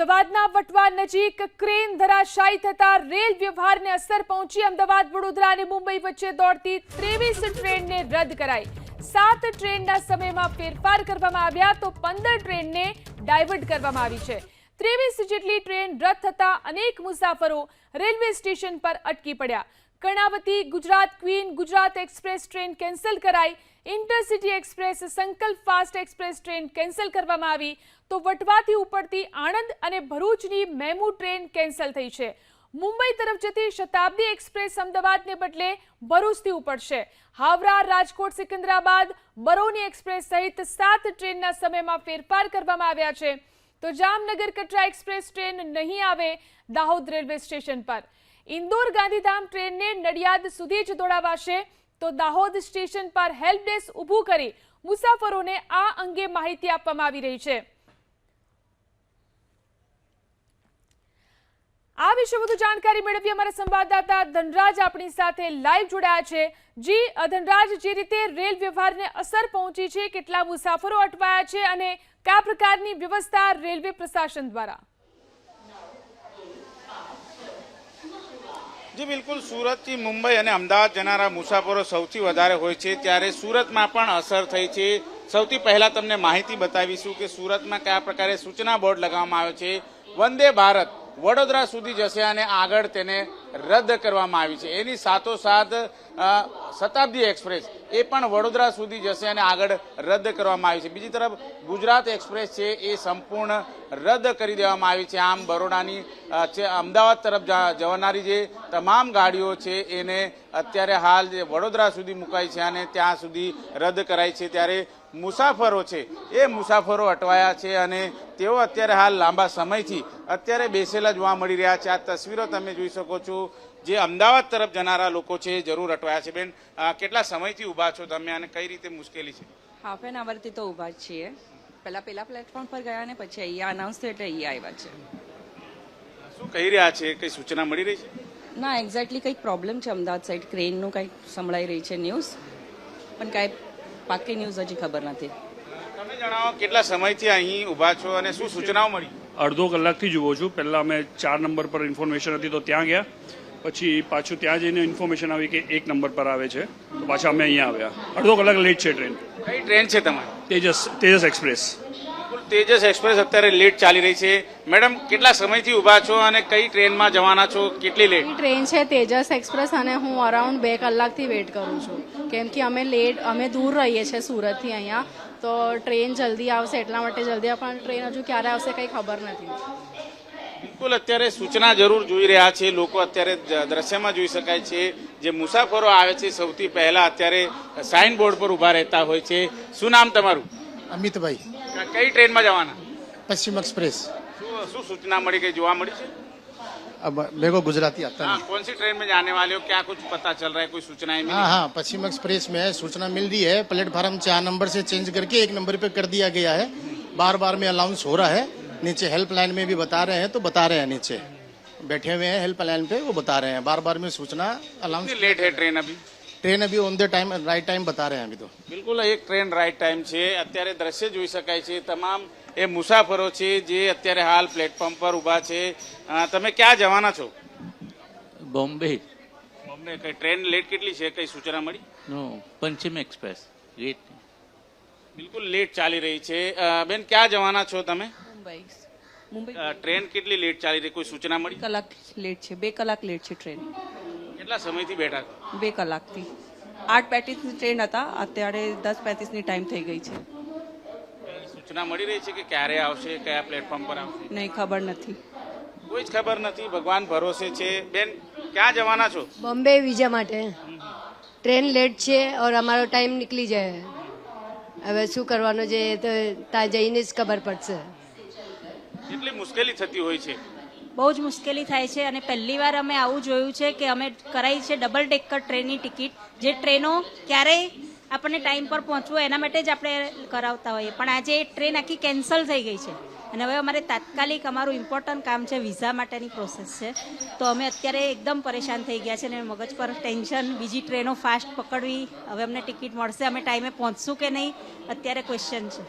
અમદાવાદના વટવા નજીક ક્રેન ધરાશાયી થતા રેલ વ્યવહારને અસર પહોંચી। અમદાવાદ, વડોદરા અને મુંબઈ વચ્ચે દોડતી 23 ટ્રેનને રદ કરાઈ। 7 ટ્રેનના સમયમાં ફેરફાર કરવામાં આવ્યા તો 15 ટ્રેનને ડાયવર્ટ કરવામાં આવી છે। 23 જેટલી ટ્રેન રદ થતા અનેક મુસાફરો રેલવે સ્ટેશન પર અટકી પડ્યા। Karnavati, Gujarat queen, Gujarat express train cancel કરાઈ। इंटरसिटी एक्सप्रेस, संकल्प फास्ट एक्सप्रेस ट्रेन केन्सल करवामां आवी तो वटवाथी उपड़ती आणंद अने भरूचनी मेमू ट्रेन केन्सल थई छे। मुंबई तरफ जती शताब्दी एक्सप्रेस अमदावादने बदले भरूचथी उपड़शे। हावड़ा, राजकोट, सिकंदराबाद, बरौनी एक्सप्रेस सहित 7 ट्रेनना समयमां फेरफार करवामां आव्या छे तो जामनगर कटरा एक्सप्रेस ट्रेन नहीं आवे दाहोद रेलवे स्टेशन पर। इंदोर गांधीधाम ट्रेन ने नडियाद सुधी ज दौड़ावाशे तो दाहोद स्टेशन पर हेल्प डेस्क ઊભું કરી મુસાફરોને આ અંગે માહિતી આપવામાં આવી રહી છે। આ વિશે વધુ જાણકારી મેળવી અમારા સંવાદદાતા ધનરાજ આપણી સાથે લાઈવ જોડાયા છે। જી ધનરાજ, જે રીતે રેલ વ્યવહારને અસર પહોંચી છે, કેટલા મુસાફરો અટવાયા છે અને કયા પ્રકારની વ્યવસ્થા રેલવે પ્રશાસન દ્વારા? जी बिल्कुल, सूरत थी मुंबई और अमदावाद जनारा मुसाफरो सौथी वधारे होय छे त्यारे सूरत में पण असर थई छे। सौथी पहला तमने माहिती बतावीशुं के सूरत में कया प्रकारे सूचना बोर्ड लगाववामां आव्यो छे। वंदे भारत वडोदरा सुधी जशे अने आगळ तेने रद्द करवामां आवी छे। एनी साथोसाथ शताब्दी एक्सप्रेस ए पण वडोदरा सुधी जशे अने आगळ रद्द करवामां आवी छे। बीजी तरफ गुजरात एक्सप्रेस छे ए संपूर्ण रद्द करी देवामां आवी छे। आम बरोडानी अमदावाद तरफ जवानारी जे तमाम गाड़ीओ छे एने अत्यारे हाल जे वडोदरा सुधी मुकाई छे अने त्यां सुधी रद्द कराई छे त्यारे मुसाफरो छे ए मुसाफरो अटवाया छे अने तेओ अत्यारे हाल लांबा समयथी अत्यारे बेसेला जोवा मळी रह्या छे। आ तस्वीरो तमे जोई शको छो जे अमदावाद तरफ जनारा लोको छे जरूर अटवाया छे। बेन, केटला समयथी ऊभा छो तमे अने कई रीते मुश्केली छे? हाफ एन आवरथी तो ऊभा ज छीए। पेला प्लेटफॉर्म पर गया ने पछी अहींया अनाउंस थयुं एटले अहींया आव्या छे। शुं कही रह्या छे? कई सूचना मळी रही छे? ना, एक्झेक्टली कंईक प्रोब्लेम छे अमदावाद साइड क्रेननुं कंईक संभळाई रही छे न्यूज़, पण कांई पाक्की न्यूज़ हजी खबर नथी। તમે જણાવો કેટલા સમયથી અહીં ઊભા છો અને શું સૂચનાઓ મળી? અડધો કલાકથી જ ઊભો છું। પહેલાં અમે 4 નંબર પર ઇન્ફોર્મેશન હતી તો ત્યાં ગયા, પછી પાછું ત્યાં જઈને ઇન્ફોર્મેશન આવી કે 1 નંબર પર આવે છે તો પાછા અમે અહીંયા આવ્યા। અડધો કલાક લેટ છે ટ્રેન। કઈ ટ્રેન છે તમારી? તેજસ એક્સપ્રેસ। તેજસ એક્સપ્રેસ અત્યારે લેટ ચાલી રહી છે। મેડમ, કેટલા સમયથી ઊભા છો અને કઈ ટ્રેનમાં જવાના છો? કેટલી લેટ ટ્રેન છે? તેજસ એક્સપ્રેસ અને હું અરાઉન્ડ 2 કલાકથી વેટ કરું છું કેમ કે અમે દૂર રહીએ છીએ સુરતથી અહીંયા તો ટ્રેન જલ્દી આવશે એટલા માટે જલ્દી પણ ટ્રેન હજુ ક્યારે આવશે કંઈ ખબર નથી। બિલકુલ, અત્યારે સૂચના જરૂર જોઈ રહ્યા છે લોકો। અત્યારે દ્રશ્યમાં જોઈ શકાય છે જે મુસાફરો આવે છે સૌથી પહેલા અત્યારે સાઇન બોર્ડ પર ઊભા રહેતા હોય છે। શું નામ તમારું? અમિતભાઈ। કઈ ટ્રેનમાં જવાના? पश्चिम एक्सप्रेस। શું સૂચના મળી? કઈ જોવા મળી છે? अब मेरे को गुजराती आता हाँ, नहीं। कौन सी ट्रेन में जाने वाले हो? क्या कुछ पता चल रहा है? कोई सूचनाएं मिली? हाँ, पश्चिम एक्सप्रेस में है, सूचना मिल रही है। प्लेटफार्म 4 नंबर से चेंज करके 1 नंबर पे कर दिया गया है। बार बार में अनाउंस हो रहा है। नीचे हेल्पलाइन में भी बता रहे हैं तो बता रहे हैं, नीचे बैठे हुए हैं हेल्पलाइन पे वो बता रहे हैं। बार बार में सूचना अनाउंस। लेट है ट्रेन अभी? ट्रेन अभी on the time right time बता रहे हैं अभी तो। बिल्कुल, एक ट्रेन राइट टाइम છે। અત્યારે દ્રશ્ય જોઈ શકાય છે। તમામ એ મુસાફરો છે જે અત્યારે હાલ પ્લેટફોર્મ પર ઊભા છે। તમે ક્યાં જવાના છો? बॉम्बे। બોમ્બે। કઈ ટ્રેન લેટ કેટલી છે? કઈ સૂચના મળી? No, Paschim express late. બિલકુલ લેટ ચાલી રહી છે। બેન, ક્યાં જવાના છો તમે? મુંબઈ ટ્રેન કેટલી લેટ ચાલી રહી? કોઈ સૂચના મળી? કલાક લેટ છે, 2 કલાક લેટ છે ટ્રેન। કેટલા સમયથી બેઠા છો? 2 કલાકથી 8:35ની ટ્રેન હતા, અત્યારે 10:35ની ટાઈમ થઈ ગઈ છે। સૂચના મળી રહી છે કે ક્યારે આવશે, કયા પ્લેટફોર્મ પર આવશે? નહીં, ખબર નથી। કોઈ જ ખબર નથી, ભગવાન ભરોસે છે। બેન, ક્યાં જવાના છો? बॉम्बे वीजा माटे ट्रेन लेट छे और अमारो टाइम निकली जाए। હવે શું કરવાનો છે તો ત્યાં જઈને જ ખબર પડશે। કેટલી મુશ્કેલી થતી હોય છે? બહુ જ મુશ્કેલી થાય છે અને પહેલી વાર અમે આવું જોયું છે કે અમે કરાઈ છે ડબલ ડેકર ટ્રેનની ટિકિટ, જે ટ્રેનો ક્યારેય આપણને ટાઈમ પર પહોંચવું એના માટે જ આપણે કરાવતા હોઈએ, પણ આજે ટ્રેન આખી કેન્સલ થઈ ગઈ છે અને હવે અમારે તાત્કાલિક અમારું ઇમ્પોર્ટન્ટ કામ છે, વિઝા માટેની પ્રોસેસ છે, તો અમે અત્યારે એકદમ પરેશાન થઈ ગયા છે અને મગજ પર ટેન્શન, બીજી ટ્રેનો ફાસ્ટ પકડવી, હવે અમને ટિકિટ મળશે, અમે ટાઈમે પહોંચશું કે નહીં, અત્યારે ક્વેશ્ચન છે।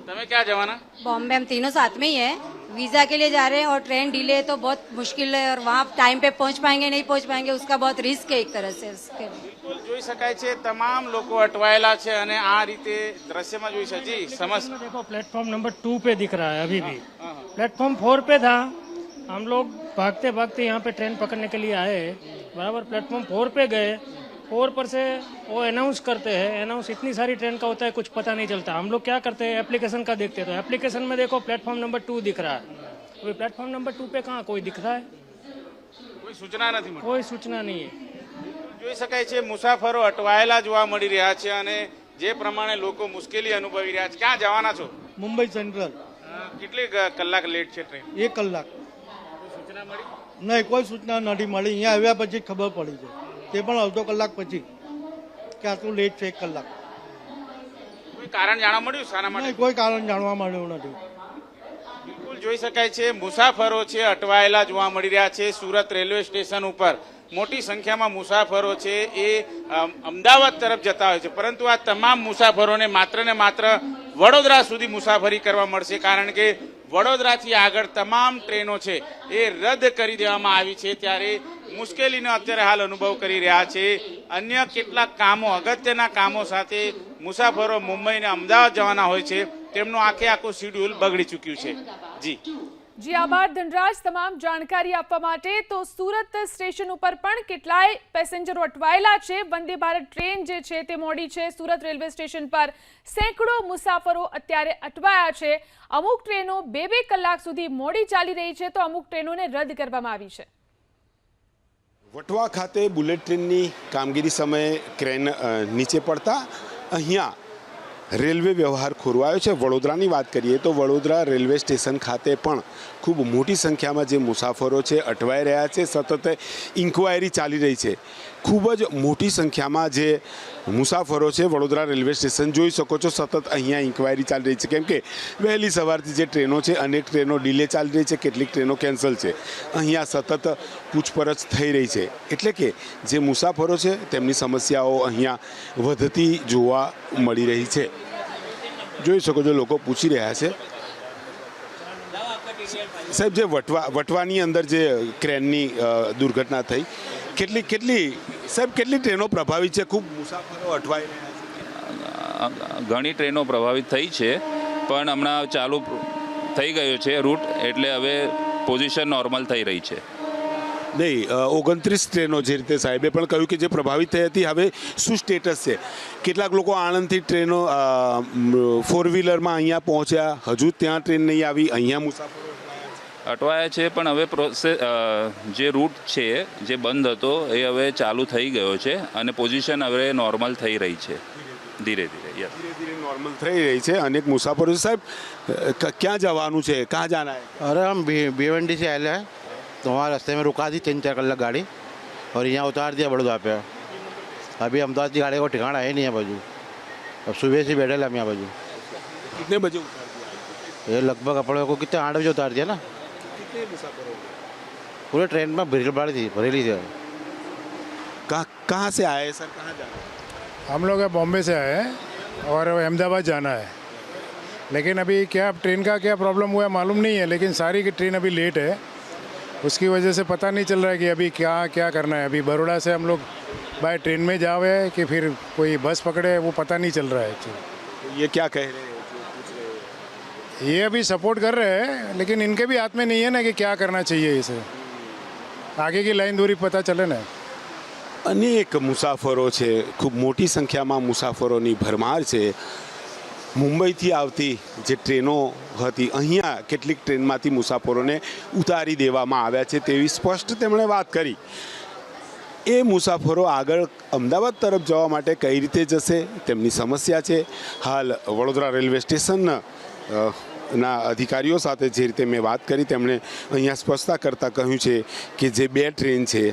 તમે ક્યાં જવાના? बॉम्बे हम तीनों साथ में ही है, वीजा के लिए जा रहे हैं और ट्रेन डिले है तो बहुत मुश्किल है और वहाँ टाइम पे पहुँच पाएंगे नहीं पहुँच पाएंगे उसका बहुत रिस्क है एक तरह से उसके लिए। બિલકુલ જોઈ શકાય છે તમામ લોકો અટવાયેલા છે અને આ રીતે દ્રશ્યમાં જોઈ છે જી સમસ્યા देखो प्लेटफॉर्म नंबर 2 पे दिख रहा है अभी भी। प्लेटफॉर्म 4 पे था, हम लोग भागते भागते यहाँ पे ट्रेन पकड़ने के लिए आए, बराबर प्लेटफॉर्म 4 पे गए। 4 पर से वो अनाउंस करते हैं, अनाउंस इतनी सारी ट्रेन का होता है कुछ पता नहीं चलता। हम लोग क्या करते हैं एप्लीकेशन का देखते हैं, तो एप्लीकेशन में देखो प्लेटफॉर्म नंबर 2 दिख रहा है, अभी प्लेटफॉर्म नंबर 2 पे कहाँ कोई दिख रहा है? કોઈ સૂચના નથી મળી। कोई सूचना नहीं है। જોઈ શકાય છે મુસાફરો અટવાયેલા જોવા મળી રહ્યા છે અને જે પ્રમાણે લોકો મુશ્કેલી અનુભવી રહ્યા છે। ક્યાં જવાના છો? मुंबई सेंट्रल કેટલી કલાક લેટ છે ટ્રેન? 1 કલાક સૂચના મળી? નહીં, કોઈ સૂચના નથી મળી। અહીંયા આવ્યા પછી ખબર પડી છે, તે પણ અડધો કલાક પછી કે આટલું લેટ છે 1 કલાક। કોઈ કારણ જાણવા મળ્યું શાના માટે? નહીં, કોઈ કારણ જાણવા મળ્યું નથી। બિલકુલ જોઈ શકાય છે મુસાફરો છે અટવાયેલા જોવા મળી રહ્યા છે। સુરત રેલવે સ્ટેશન ઉપર મોટી સંખ્યામાં મુસાફરો છે એ અમદાવાદ તરફ જતા હોય છે, પરંતુ આ તમામ મુસાફરોને માત્ર ને માત્ર વડોદરા સુધી મુસાફરી કરવા મળશે, કારણ કે વડોદરાથી આગળ તમામ ટ્રેનો છે એ રદ કરી દેવામાં આવી છે। ત્યારે મુશ્કેલીનો અત્યારે હાલ અનુભવ કરી રહ્યા છે। અન્ય કેટલાક કામો અગત્યના કામો સાથે મુસાફરો મુંબઈ અને અમદાવાદ જવાના હોય છે, તેમનું આખું શિડ્યુલ બગડી ચૂક્યું છે। જી જી આભાર ધનરાજ તમામ જાણકારી આપવા માટે। તો સુરત સ્ટેશન ઉપર પણ કેટલાય પેસેન્જરો અટવાયેલા છે। વંદે ભારત ટ્રેન જે છે તે મોડી છે। સુરત રેલવે સ્ટેશન પર સેંકડો મુસાફરો અત્યારે અટવાયા છે। અમુક ટ્રેનો 2-2 કલાક સુધી મોડી ચાલી રહી છે, તો અમુક ટ્રેનોને રદ કરવામાં આવી છે। વટવા ખાતે બુલેટ ટ્રેનની કામગીરી સમયે ક્રેન નીચે પડતા અહીંયા રેલવે વ્યવહાર ખોરવાયો છે। વડોદરાની વાત કરીએ તો વડોદરા રેલવે સ્ટેશન ખાતે પણ ખૂબ મોટી સંખ્યામાં જે મુસાફરો છે અટવાઈ રહ્યા છે। સતત ઇન્ક્વાયરી ચાલી રહી છે। ખૂબ જ મોટી સંખ્યામાં જે મુસાફરો છે વડોદરા રેલવે સ્ટેશન જોઈ શકો છો, સતત અહીંયા ઇન્ક્વાયરી ચાલી રહી છે, કેમ કે વહેલી સવારથી જે ટ્રેનો છે અનેક ટ્રેનો ડિલે ચાલી રહી છે, કેટલીક ટ્રેનો કેન્સલ છે। અહીંયા સતત પૂછપરછ થઈ રહી છે, એટલે કે જે મુસાફરો છે તેમની સમસ્યાઓ અહીંયા વધતી જોવા મળી રહી છે। જોઈ શકો છો લોકો પૂછી રહ્યા છે। સાહેબ, જે વટવાની અંદર જે ક્રેનની દુર્ઘટના થઈ, કેટલી ટ્રેનો પ્રભાવિત છે? ખૂબ મુસાફરો અટવાઈ રહ્યા છે? ઘણી ટ્રેનો પ્રભાવિત થઈ છે, પણ હમણાં ચાલુ થઈ ગયો છે રૂટ, એટલે હવે પોઝિશન નોર્મલ થઈ રહી છે। નહીં, 29 ટ્રેનો જે રીતે સાહેબે પણ કહ્યું કે જે પ્રભાવિત થઈ હતી, હવે શું સ્ટેટસ છે? કેટલાક લોકો આણંદથી ટ્રેનો 4 વ્હીલરમાં અહીંયા પહોંચ્યા, હજુ ત્યાં ટ્રેન નહીં આવી, અહીંયા મુસાફરો અટવાયા છે, પણ હવે જે રૂટ છે જે બંધ હતો એ હવે ચાલુ થઈ ગયો છે અને પોઝિશન હવે નોર્મલ થઈ રહી છે ધીરે ધીરે। ધીરે નોર્મલ થઈ રહી છે। અનેક મુસાફરો સાહેબ ક્યાં જવાનું છે? કहाँ जाना है? अरे हम भिवंडी से आए हैं, तो वहाँ रास्ते में रुका दी 3-4 कलाक गाड़ी और यहाँ उतार दिया बड़ौदा पे। अभी अहमदाबाद की गाड़ी को ठिकाना है नहीं है बाजू, अब सुबह से बैठे हम यहाँ बाजू। कितने बजे उतार दिया? ये लगभग अपने को कितने 8 बजे उतार दिया ना। कितने मुसाफिर पूरे ट्रेन में भरेली थी। कहाँ से आए सर? कहाँ जाना है? हम लोग बॉम्बे से आए हैं और अहमदाबाद जाना है, लेकिन अभी क्या ट्रेन का क्या प्रॉब्लम हुआ है मालूम नहीं है, लेकिन सारी की ट्रेन अभी लेट है, उसकी वजह से पता नहीं चल रहा है कि अभी क्या करना है। अभी बड़ौदा से हम लोग बाय ट्रेन में जावे कि फिर कोई बस पकड़े, वो पता नहीं चल रहा है। तो ये क्या कह रहे हैं? ये अभी सपोर्ट कर रहे हैं, लेकिन इनके भी हाथ में नहीं है ना कि क्या करना चाहिए, इसे आगे की लाइन दूरी पता चले ना। અનેક મુસાફરો છે, ખૂબ મોટી સંખ્યામાં મુસાફરોની ભરમાર છે। મુંબઈથી આવતી જે ટ્રેનો હતી, અહીંયા કેટલીક ટ્રેનમાંથી મુસાફરોને ઉતારી દેવામાં આવ્યા છે તેવી સ્પષ્ટ તેમણે વાત કરી। એ મુસાફરો આગળ અમદાવાદ તરફ જવા માટે કઈ રીતે જશે તેમની સમસ્યા છે। હાલ વડોદરા રેલવે સ્ટેશન ના અધિકારીઓ સાથે જે રીતે મેં વાત કરી, તેમણે અહીંયા સ્પષ્ટતા કરતાં કહ્યું છે કે જે 2 ટ્રેન છે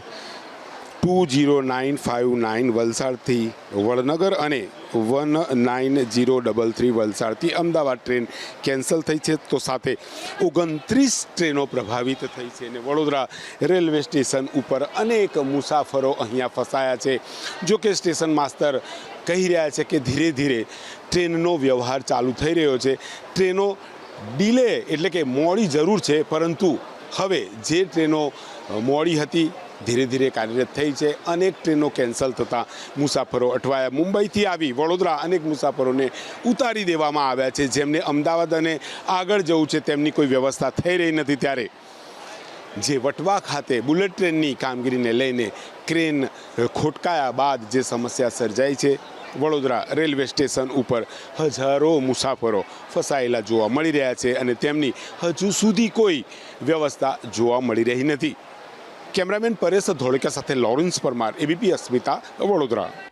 20959 વલસાડથી વડનગર અને 1903 વલસાડથી અમદાવાદ ટ્રેન કેન્સલ થઈ છે, તો સાથે 29 ટ્રેનો પ્રભાવિત થઈ છે અને વડોદરા રેલવે સ્ટેશન ઉપર અનેક મુસાફરો અહીંયા ફસાયા છે. જો કે સ્ટેશન માસ્તર કહી રહ્યા છે કે ધીરે ધીરે ટ્રેનનો વ્યવહાર ચાલુ થઈ રહ્યો છે. ટ્રેનો ડિલે એટલે કે મોડી જરૂર છે, પરંતુ હવે જે ટ્રેનો મોડી હતી ધીરે ધીરે કાર્યરત થઈ છે. અનેક ટ્રેનો કેન્સલ થતાં મુસાફરો અટવાયા. મુંબઈથી આવી વડોદરા અનેક મુસાફરોને ઉતારી દેવામાં આવ્યા છે. જેમને અમદાવાદ અને આગળ જવું છે તેમની કોઈ વ્યવસ્થા થઈ રહી નથી. ત્યારે જે વટવા ખાતે બુલેટ ટ્રેનની કામગીરીને લઈને ક્રેન ખોટકાયા બાદ જે સમસ્યા સર્જાઈ છે, વડોદરા રેલવે સ્ટેશન ઉપર હજારો મુસાફરો ફસાયેલા જોવા મળી રહ્યા છે અને તેમની હજુ સુધી કોઈ વ્યવસ્થા જોવા મળી રહી નથી. કેમેરામેન પરેશ ધોળકા સાથે લોરેન્સ પરમાર, એબીપી અસ્મિતા, વડોદરા.